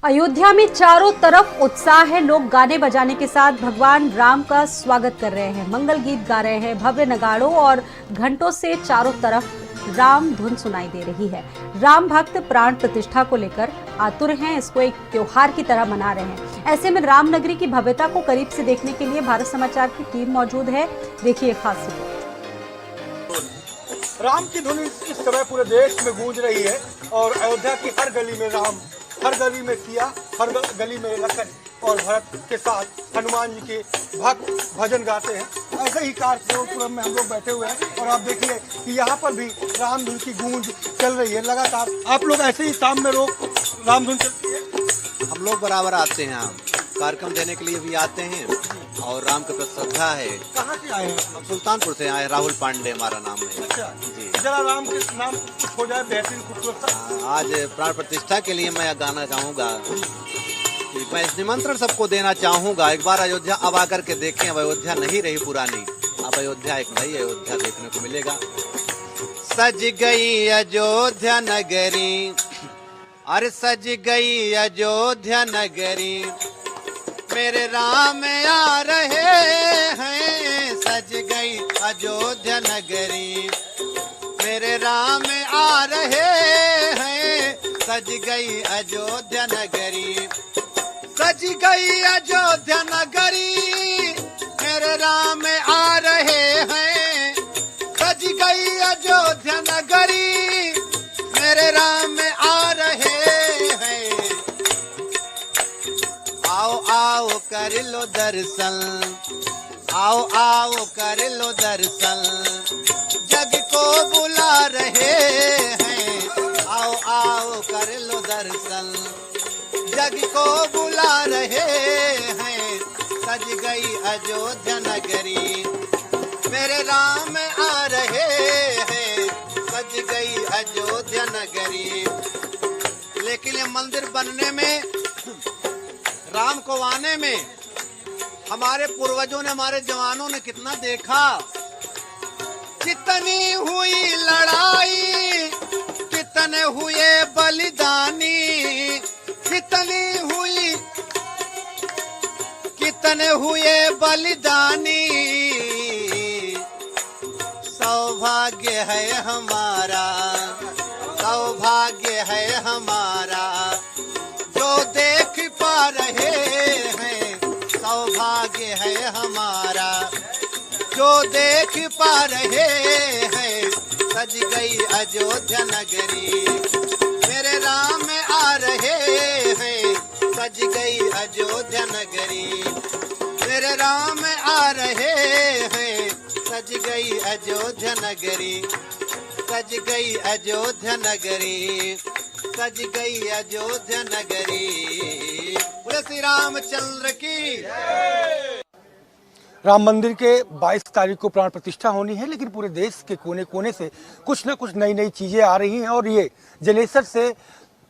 अयोध्या में चारों तरफ उत्साह है। लोग गाने बजाने के साथ भगवान राम का स्वागत कर रहे हैं, मंगल गीत गा रहे हैं। भव्य नगाड़ों और घंटों से चारों तरफ राम धुन सुनाई दे रही है। राम भक्त प्राण प्रतिष्ठा को लेकर आतुर हैं, इसको एक त्योहार की तरह मना रहे हैं। ऐसे में रामनगरी की भव्यता को करीब से देखने के लिए भारत समाचार की टीम मौजूद है। देखिए खास रिपोर्ट। राम की धुन इस समय पूरे देश में गूंज रही है और अयोध्या की हर गली में राम, हर गली में सिया, हर गली में लखन और भरत के साथ हनुमान जी के भक्त भजन गाते हैं। ऐसे ही कार्यक्रम में हम लोग बैठे हुए हैं और आप देखिए कि यहाँ पर भी राम धुन की गूंज चल रही है लगातार। आप लोग ऐसे ही शाम में राम धुन चलती है? हम लोग बराबर आते हैं, यहाँ कार्यक्रम देने के लिए भी आते हैं और राम के प्रति श्रद्धा है। कहाँ से आए हैं? हम सुल्तानपुर से आए, राहुल पांडे हमारा नाम है। अच्छा जी, जरा राम के नाम कुछ हो जाए बेहतरीन खूबसूरत। आज प्राण प्रतिष्ठा के लिए मैं गाना चाहूँगा कि मैं इस निमंत्रण सबको देना चाहूँगा, एक बार अयोध्या अब आकर के देखें। अब अयोध्या नहीं रही पुरानी, अब अयोध्या एक नई अयोध्या देखने को मिलेगा। सज गई अयोध्या नगरी, अरे सज गई अयोध्या नगरी, मेरे राम आ रहे हैं। सज गई अयोध्या नगरी, मेरे राम आ रहे हैं। सज गई अयोध्या नगरी, सज गई अयोध्या नगरी, मेरे राम आ रहे हैं। सज गई अयोध्या नगरी, मेरे राम आ रहे हैं। आओ आओ कर लो दर्शन, आओ आओ कर लो दर्शन, जग को बुला रहे हैं। आओ आओ कर लो दर्शन, जग को बुला रहे हैं। सज गई अयोध्या नगरी, मेरे राम आ रहे हैं। सज गई अयोध्या नगरी। लेकिन ये मंदिर बनने में, राम को आने में हमारे पूर्वजों ने, हमारे जवानों ने कितना देखा। कितनी हुई लड़ाई, कितने हुए बलिदानी, कितने हुए बलिदानी। सौभाग्य है हमारा, सौभाग्य है हमारा, जो देख पा रहे हैं। सौभाग्य है हमारा, जो देख पा रहे हैं। सज गई अयोध्या नगरी, मेरे राम आ रहे हैं। सज गई अयोध्या नगरी, मेरे राम आ रहे हैं। सज गई अयोध्या नगरी, सज गई अयोध्या नगरी, सज गई अयोध्या नगरी। बोले श्री रामचंद्र की। राम मंदिर के 22 तारीख को प्राण प्रतिष्ठा होनी है, लेकिन पूरे देश के कोने कोने से कुछ न कुछ नई नई चीज़ें आ रही हैं। और ये जलेसर से,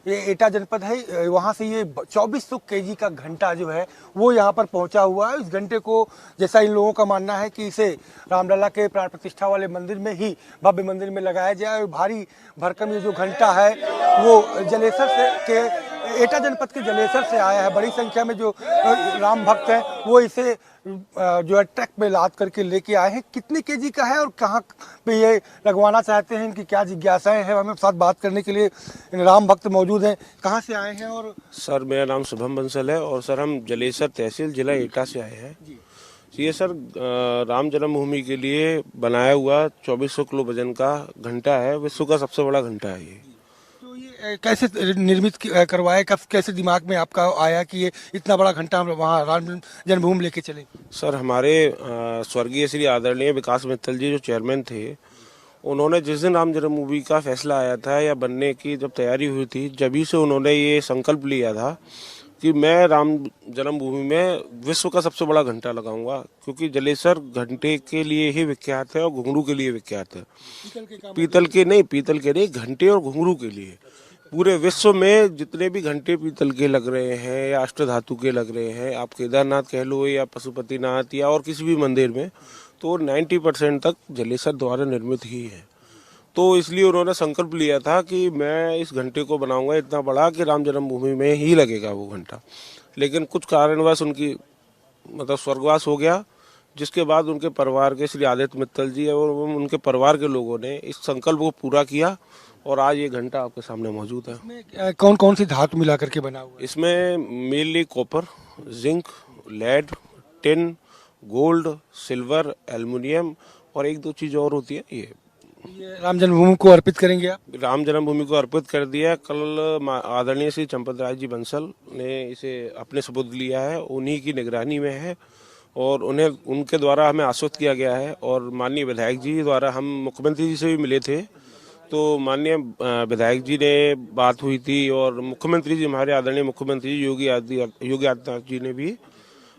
ये एटा जनपद है, वहाँ से ये 2400 केजी का घंटा जो है वो यहाँ पर पहुँचा हुआ है। इस घंटे को, जैसा इन लोगों का मानना है कि इसे रामलला के प्राण प्रतिष्ठा वाले मंदिर में ही, भव्य मंदिर में लगाया जाए। और भारी भरकम ये जो घंटा है वो जलेसर से के, एटा जनपद के जलेसर से आया है। बड़ी संख्या में जो राम भक्त हैं वो इसे जो है ट्रक में लाद करके लेके आए हैं। कितने केजी का है और कहाँ पे ये लगवाना चाहते हैं, इनकी क्या जिज्ञासाएं हैं, हमें साथ बात करने के लिए राम भक्त मौजूद हैं। कहाँ से आए हैं? और सर मेरा नाम शुभम बंसल है और सर हम जलेसर तहसील जिला एटा से आए हैं। ये सर राम जन्मभूमि के लिए बनाया हुआ 2400 किलो वजन का घंटा है, विश्व का सबसे बड़ा घंटा है ये। कैसे निर्मित करवाए, कब कैसे दिमाग में आपका आया कि ये इतना बड़ा घंटा हम वहाँ राम जन्मभूमि लेके चले? सर हमारे स्वर्गीय श्री आदरणीय विकास मित्तल जी जो चेयरमैन थे, उन्होंने जिस दिन राम जन्मभूमि का फैसला आया था या बनने की जब तैयारी हुई थी, जब से उन्होंने ये संकल्प लिया था कि मैं राम जन्मभूमि में विश्व का सबसे बड़ा घंटा लगाऊंगा। क्योंकि जलेसर घंटे के लिए ही विख्यात है और घुंघरू के लिए विख्यात है। पीतल के नहीं, घंटे और घुंघरू के लिए। पूरे विश्व में जितने भी घंटे पीतल के लग रहे हैं या अष्टधातु के लग रहे हैं, आप केदारनाथ कह लो या पशुपतिनाथ या और किसी भी मंदिर में, तो 90% तक जलेसर द्वारा निर्मित ही है। तो इसलिए उन्होंने संकल्प लिया था कि मैं इस घंटे को बनाऊंगा इतना बड़ा कि राम जन्मभूमि में ही लगेगा वो घंटा। लेकिन कुछ कारणवश उनकी मतलब स्वर्गवास हो गया, जिसके बाद उनके परिवार के श्री आदित्य मित्तल जी और उनके परिवार के लोगों ने इस संकल्प को पूरा किया और आज ये घंटा आपके सामने मौजूद है। इसमें कौन कौन सी धातु मिला करके बना हुआ है? इसमें mainly copper, zinc, lead, tin, gold, silver, aluminium और एक दो चीज़ और होती है। ये राम जन्मभूमि को अर्पित करेंगे आप? राम जन्मभूमि को अर्पित कर दिया। कल आदरणीय श्री चंपत राय जी बंसल ने इसे अपने सुपुर्द लिया है, उन्हीं की निगरानी में है और उन्हें उनके द्वारा हमें आश्वस्त किया गया है। और माननीय विधायक जी द्वारा हम मुख्यमंत्री जी से भी मिले थे, तो माननीय विधायक जी ने बात हुई थी और मुख्यमंत्री जी, हमारे आदरणीय मुख्यमंत्री योगी आदित्यनाथ जी ने भी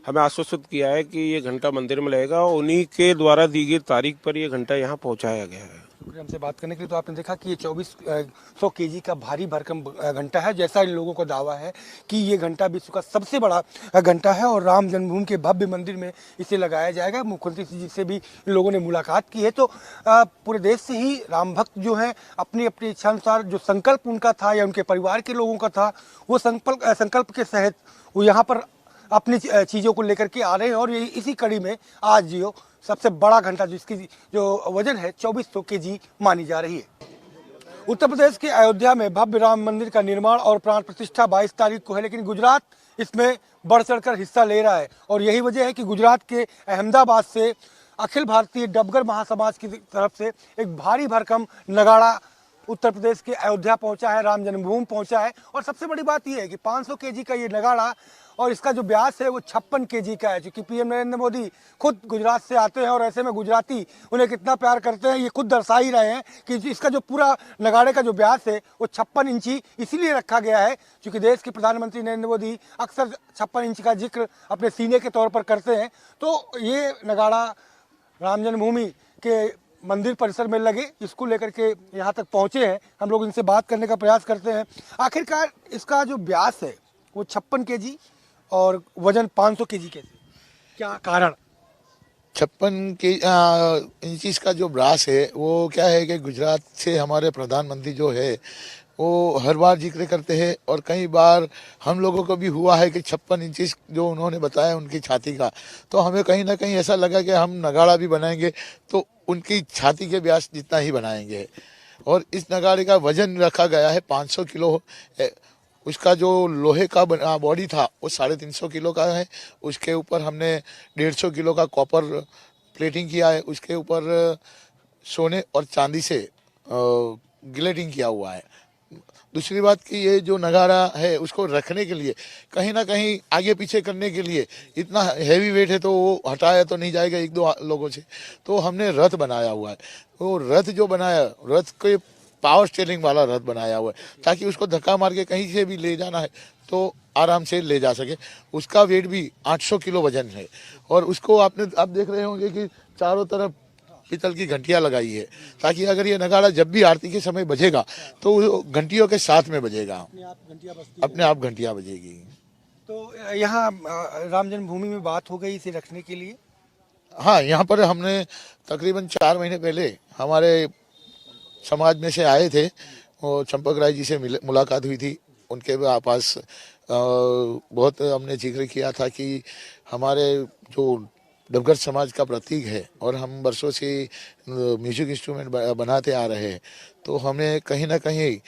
हमें आश्वस्त किया है कि ये घंटा मंदिर में लगेगा और उन्हीं के द्वारा दी गई तारीख पर ये घंटा यहाँ पहुँचाया गया है। हमसे बात करने के लिए। तो आपने देखा कि ये 2400 केजी का भारी भरकम घंटा है, जैसा इन लोगों का दावा है कि ये घंटा विश्व का सबसे बड़ा घंटा है और राम जन्मभूमि के भव्य मंदिर में इसे लगाया जाएगा। मुख्यमंत्री जी से भी इन लोगों ने मुलाकात की है। तो पूरे देश से ही राम भक्त जो हैं अपनी अपनी इच्छानुसार जो संकल्प उनका था या उनके परिवार के लोगों का था, वो संकल्प के तहत वो यहाँ पर अपनी चीज़ों को लेकर के आ रहे हैं। और ये इसी कड़ी में आज जो सबसे बड़ा घंटा जिसकी जो वजन है 2400 केजी मानी जा रही है। उत्तर प्रदेश के अयोध्या में भव्य राम मंदिर का निर्माण और प्राण प्रतिष्ठा 22 तारीख को है, लेकिन गुजरात इसमें बढ़ चढ़कर हिस्सा ले रहा है। और यही वजह है कि गुजरात के अहमदाबाद से अखिल भारतीय डबगर महासमाज की तरफ से एक भारी भरकम नगाड़ा उत्तर प्रदेश के अयोध्या पहुंचा है, राम जन्मभूमि पहुंचा है। और सबसे बड़ी बात यह है कि 500 केजी का ये नगाड़ा और इसका जो व्यास है वो 56 केजी का है। क्योंकि पीएम नरेंद्र मोदी खुद गुजरात से आते हैं और ऐसे में गुजराती उन्हें कितना प्यार करते हैं ये खुद दर्शा ही रहे हैं कि इसका जो पूरा नगाड़े का जो व्यास है वो 56 इंची इसीलिए रखा गया है क्योंकि देश के प्रधानमंत्री नरेंद्र मोदी अक्सर 56 इंच का जिक्र अपने सीने के तौर पर करते हैं। तो ये नगाड़ा राम जन्मभूमि के मंदिर परिसर में लगे, इसको लेकर के यहाँ तक पहुँचे हैं। हम लोग इनसे बात करने का प्रयास करते हैं। आखिरकार इसका जो व्यास है वो 56 केजी और वजन 500 केजी कैसे, क्या कारण? 56 इंच का जो व्यास है वो क्या है कि गुजरात से हमारे प्रधानमंत्री जो है वो हर बार जिक्र करते हैं और कई बार हम लोगों को भी हुआ है कि 56 इंच जो उन्होंने बताया उनकी छाती का, तो हमें कहीं ना कहीं ऐसा लगा कि हम नगाड़ा भी बनाएंगे तो उनकी छाती के व्यास जितना ही बनाएंगे। और इस नगाड़े का वजन रखा गया है 500 किलो। उसका जो लोहे का बॉडी था वो 350 किलो का है। उसके ऊपर हमने 150 किलो का कॉपर प्लेटिंग किया है। उसके ऊपर सोने और चांदी से ग्लेटिंग किया हुआ है। दूसरी बात कि ये जो नगाड़ा है उसको रखने के लिए कहीं ना कहीं आगे पीछे करने के लिए इतना हैवी वेट है तो वो हटाया तो नहीं जाएगा एक दो लोगों से, तो हमने रथ बनाया हुआ है। वो रथ जो बनाया, रथ के पावर स्टीयरिंग वाला रथ बनाया हुआ है ताकि उसको धक्का मार के कहीं से भी ले जाना है तो आराम से ले जा सके। उसका वेट भी 800 किलो वजन है। और उसको आप देख रहे होंगे कि चारों तरफ पीतल की घंटियां लगाई है ताकि अगर ये नगाड़ा जब भी आरती के समय बजेगा तो घंटियों के साथ में बजेगा, अपने आप घंटियां बजेगी। तो यहाँ राम जन्मभूमि में बात हो गई इसे रखने के लिए। हाँ, यहाँ पर हमने तकरीबन 4 महीने पहले हमारे समाज में से आए थे, वो चंपक राय जी से मुलाकात हुई थी। उनके पास बहुत हमने जिक्र किया था कि हमारे जो डबगर समाज का प्रतीक है और हम वर्षों से म्यूजिक इंस्ट्रूमेंट बनाते आ रहे हैं, तो हमें कहीं ना कहीं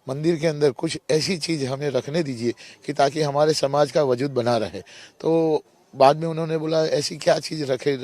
मंदिर के अंदर कुछ ऐसी चीज़ हमें रखने दीजिए कि ताकि हमारे समाज का वजूद बना रहे। तो बाद में उन्होंने बोला ऐसी क्या चीज़ रखे,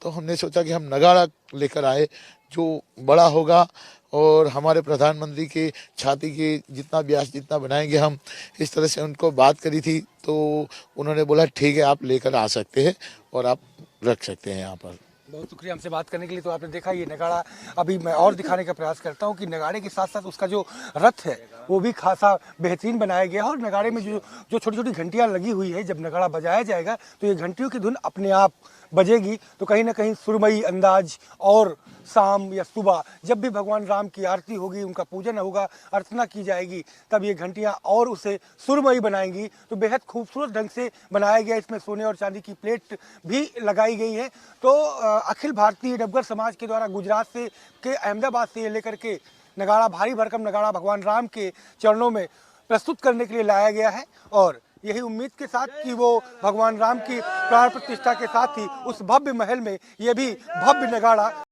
तो हमने सोचा कि हम नगाड़ा लेकर आए जो बड़ा होगा और हमारे प्रधानमंत्री की छाती की जितना व्यास जितना बनाएंगे हम, इस तरह से उनको बात करी थी। तो उन्होंने बोला ठीक है आप लेकर आ सकते हैं और आप रख सकते हैं यहाँ पर। बहुत शुक्रिया हमसे बात करने के लिए। तो आपने देखा ये नगाड़ा, अभी मैं और दिखाने का प्रयास करता हूँ कि नगाड़े के साथ साथ उसका जो रथ है वो भी खासा बेहतरीन बनाया गया है। और नगाड़े में जो छोटी छोटी घंटियाँ लगी हुई है, जब नगाड़ा बजाया जाएगा तो ये घंटियों की धुन अपने आप बजेगी। तो कहीं ना कहीं सुरमई अंदाज और शाम या सुबह जब भी भगवान राम की आरती होगी, उनका पूजन होगा, अर्चना की जाएगी, तब ये घंटियाँ और उसे सुरमई बनाएंगी। तो बेहद खूबसूरत ढंग से बनाया गया। इसमें सोने और चांदी की प्लेट भी लगाई गई है। तो अखिल भारतीय डबगर समाज के द्वारा गुजरात से के अहमदाबाद से लेकर के नगाड़ा, भारी भरकम नगाड़ा भगवान राम के चरणों में प्रस्तुत करने के लिए लाया गया है। और यही उम्मीद के साथ कि वो भगवान राम की प्राण प्रतिष्ठा के साथ ही उस भव्य महल में ये भी भव्य नगाड़ा